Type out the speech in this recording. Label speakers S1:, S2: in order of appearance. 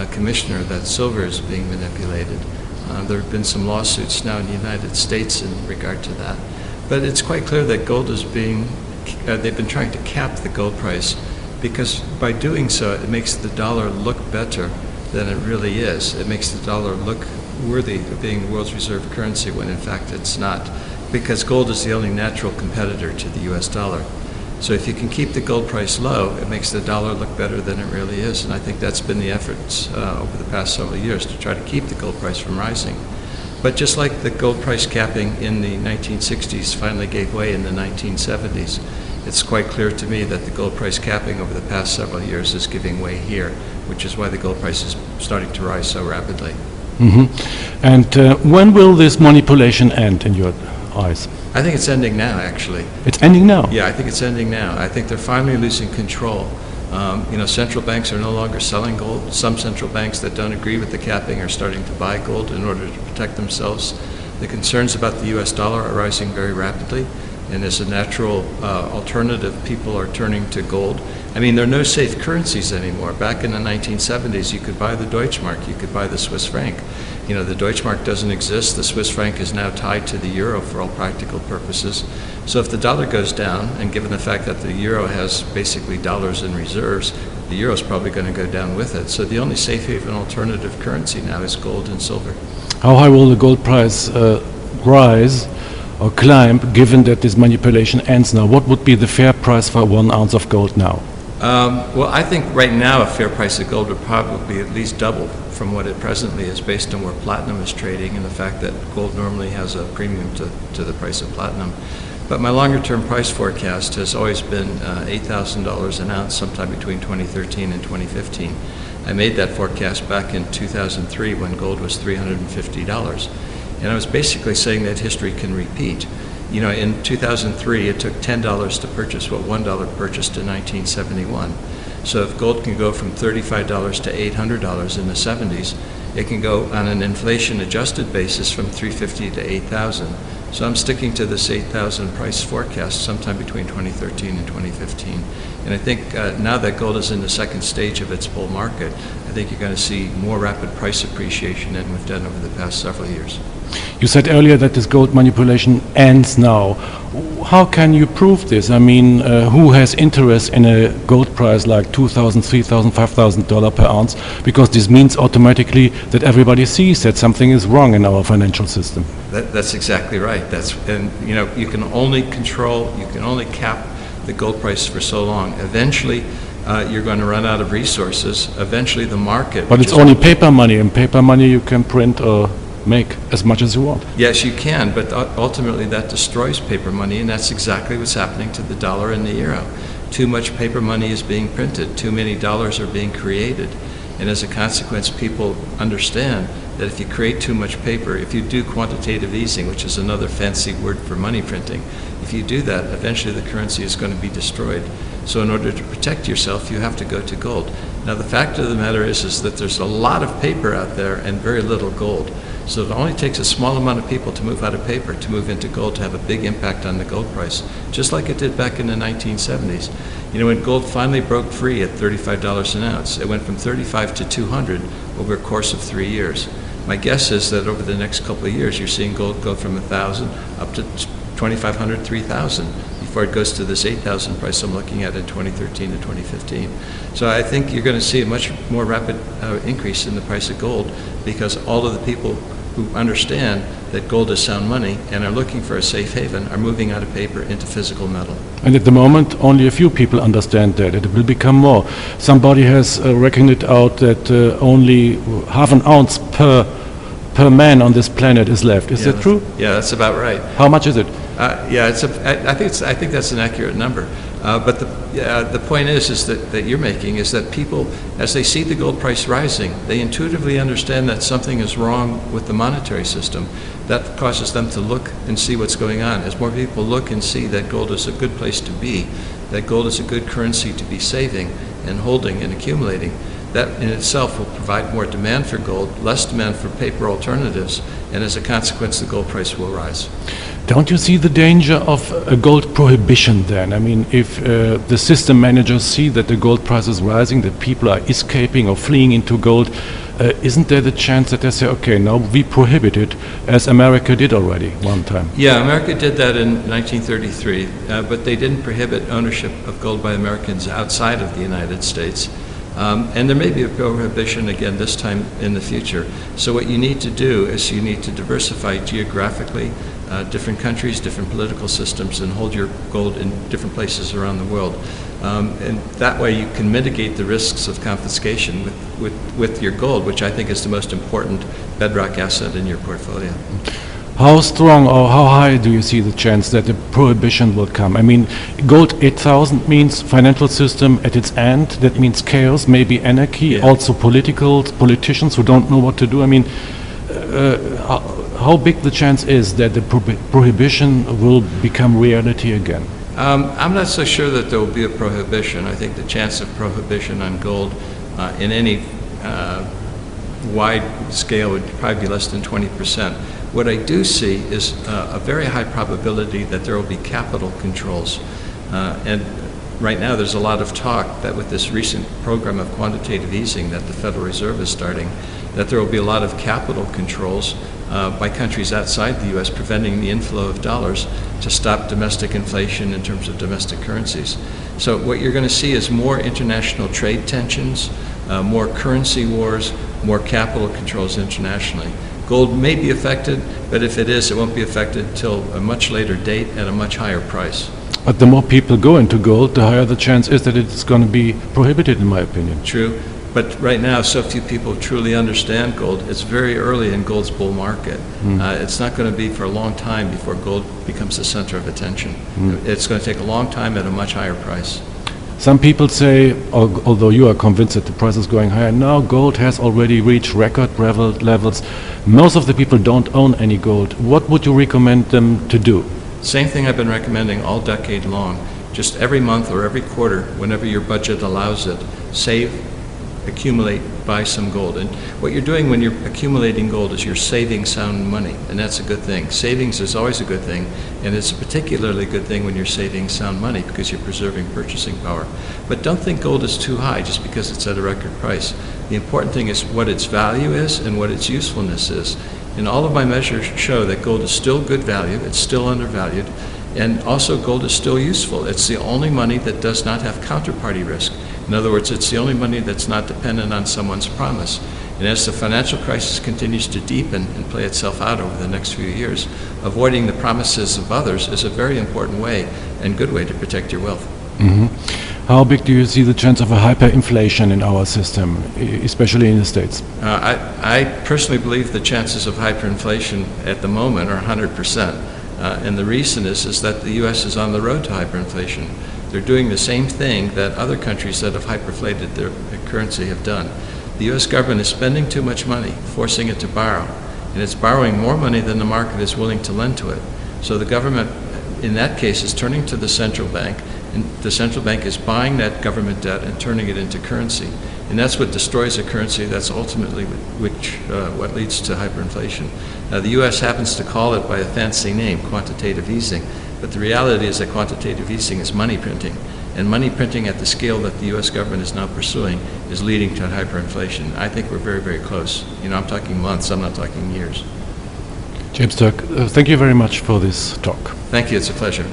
S1: commissioner that silver is being manipulated. There have been some lawsuits now in the United States in regard to that. But it's quite clear that gold is they've been trying to cap the gold price, because by doing so it makes the dollar look better than it really is. It makes the dollar look worthy of being the world's reserve currency when in fact it's not, because gold is the only natural competitor to the US dollar. So if you can keep the gold price low, it makes the dollar look better than it really is. And I think that's been the efforts over the past several years to try to keep the gold price from rising. But just like the gold price capping in the 1960s finally gave way in the 1970s, it's quite clear to me that the gold price capping over the past several years is giving way here, which is why the gold price is starting to rise so rapidly.
S2: Mm-hmm. And when will this manipulation end in your eyes?
S1: I think it's ending now, actually.
S2: It's ending now?
S1: Yeah, I think it's ending now. I think they're finally losing control. Central banks are no longer selling gold. Some central banks that don't agree with the capping are starting to buy gold in order to protect themselves. The concerns about the US dollar are rising very rapidly, and as a natural alternative, people are turning to gold. I mean, there are no safe currencies anymore. Back in the 1970s, you could buy the Deutschmark, you could buy the Swiss franc. The Deutschmark doesn't exist. The Swiss franc is now tied to the euro for all practical purposes. So if the dollar goes down, and given the fact that the euro has basically dollars in reserves, the euro is probably going to go down with it. So the only safe haven alternative currency now is gold and silver.
S2: How high will the gold price rise or climb, given that this manipulation ends now? What would be the fair price for 1 ounce of gold now?
S1: Well, I think right now a fair price of gold would probably be at least double from what it presently is, based on where platinum is trading and the fact that gold normally has a premium to the price of platinum. But my longer term price forecast has always been $8,000 an ounce sometime between 2013 and 2015. I made that forecast back in 2003 when gold was $350. And I was basically saying that history can repeat. In 2003, it took $10 to purchase what $1 purchased in 1971. So if gold can go from $35 to $800 in the 70s, it can go on an inflation-adjusted basis from $350 to $8,000. So I'm sticking to this $8,000 price forecast sometime between 2013 and 2015. And I think now that gold is in the second stage of its bull market, I think you're going to see more rapid price appreciation than we've done over the past several years.
S2: You said earlier that this gold manipulation ends now. How can you prove this? I mean, who has interest in a gold price like $2,000, $3,000, $5,000 per ounce? Because this means automatically that everybody sees that something is wrong in our financial system.
S1: That's exactly right. You can only cap the gold price for so long. Eventually, you're going to run out of resources. Eventually, the market.
S2: But it's only paper money, and paper money you can print or make as much as you want.
S1: Yes, you can, but ultimately that destroys paper money, and that's exactly what's happening to the dollar and the euro. Too much paper money is being printed, too many dollars are being created, and as a consequence, people understand that if you create too much paper, if you do quantitative easing, which is another fancy word for money printing, if you do that, eventually the currency is going to be destroyed. So in order to protect yourself, you have to go to gold. Now the fact of the matter is that there's a lot of paper out there and very little gold. So it only takes a small amount of people to move out of paper to move into gold to have a big impact on the gold price, just like it did back in the 1970s. When gold finally broke free at $35 an ounce, it went from 35 to 200 over a course of 3 years. My guess is that over the next couple of years, you're seeing gold go from 1,000 up to 2,500, 3,000 before it goes to this 8,000 price I'm looking at in 2013 to 2015. So I think you're going to see a much more rapid increase in the price of gold, because all of the people who understand that gold is sound money and are looking for a safe haven are moving out of paper into physical metal.
S2: And at the moment, only a few people understand that. It will become more. Somebody has reckoned it out that only half an ounce per man on this planet is left. Is that true?
S1: Yeah, that's about right.
S2: How much is it?
S1: I think that's an accurate number. But the point is that you're making is that people, as they see the gold price rising, they intuitively understand that something is wrong with the monetary system. That causes them to look and see what's going on. As more people look and see that gold is a good place to be, that gold is a good currency to be saving and holding and accumulating, That in itself will provide more demand for gold, less demand for paper alternatives, and as a consequence, the gold price will rise.
S2: Don't you see the danger of a gold prohibition then? I mean, if the system managers see that the gold price is rising, that people are escaping or fleeing into gold, isn't there the chance that they say, okay, now we prohibit it, as America did already one time?
S1: Yeah, America did that in 1933, but they didn't prohibit ownership of gold by Americans outside of the United States. And there may be a prohibition again this time in the future. So what you need to do is you need to diversify geographically, different countries, different political systems, and hold your gold in different places around the world. And that way you can mitigate the risks of confiscation with your gold, which I think is the most important bedrock asset in your portfolio.
S2: How strong or how high do you see the chance that the prohibition will come? I mean, gold 8,000 means financial system at its end. That means chaos, maybe anarchy, also politicians who don't know what to do. I mean, how big the chance is that the prohibition will become reality again?
S1: I'm not so sure that there will be a prohibition. I think the chance of prohibition on gold in any wide scale would probably be less than 20%. What I do see is a very high probability that there will be capital controls. And right now there's a lot of talk that with this recent program of quantitative easing that the Federal Reserve is starting, that there will be a lot of capital controls by countries outside the U.S. preventing the inflow of dollars to stop domestic inflation in terms of domestic currencies. So what you're going to see is more international trade tensions, more currency wars, more capital controls internationally. Gold may be affected, but if it is, it won't be affected until a much later date at a much higher price.
S2: But the more people go into gold, the higher the chance is that it's going to be prohibited, in my opinion.
S1: True. But right now, so few people truly understand gold. It's very early in gold's bull market. It's not going to be for a long time before gold becomes the center of attention. It's going to take a long time at a much higher price.
S2: Some people say, although you are convinced that the price is going higher, now gold has already reached record levels. Most of the people don't own any gold. What would you recommend them to do?
S1: Same thing I've been recommending all decade long. Just every month or every quarter, whenever your budget allows it, save, accumulate, buy some gold. And what you're doing when you're accumulating gold is you're saving sound money, and that's a good thing. Savings is always a good thing, and it's a particularly good thing when you're saving sound money because you're preserving purchasing power. But don't think gold is too high just because it's at a record price. The important thing is what its value is and what its usefulness is. And all of my measures show that gold is still good value, it's still undervalued, and also gold is still useful. It's the only money that does not have counterparty risk. In other words, it's the only money that's not dependent on someone's promise. And as the financial crisis continues to deepen and play itself out over the next few years, avoiding the promises of others is a very important way and good way to protect your wealth.
S2: How big do you see the chance of a hyperinflation in our system, especially in the States?
S1: I personally believe the chances of hyperinflation at the moment are 100%. And the reason is that the U.S. is on the road to hyperinflation. They're doing the same thing that other countries that have hyperinflated their currency have done. The U.S. government is spending too much money, forcing it to borrow, and it's borrowing more money than the market is willing to lend to it. So the government, in that case, is turning to the central bank, and the central bank is buying that government debt and turning it into currency. And that's what destroys a currency. That's ultimately what leads to hyperinflation. Now, the U.S. happens to call it by a fancy name, quantitative easing. But the reality is that quantitative easing is money printing. And money printing at the scale that the U.S. government is now pursuing is leading to hyperinflation. I think we're very, very close. You know, I'm talking months, I'm not talking years.
S2: James Turk, thank you very much for this talk.
S1: Thank you, it's a pleasure.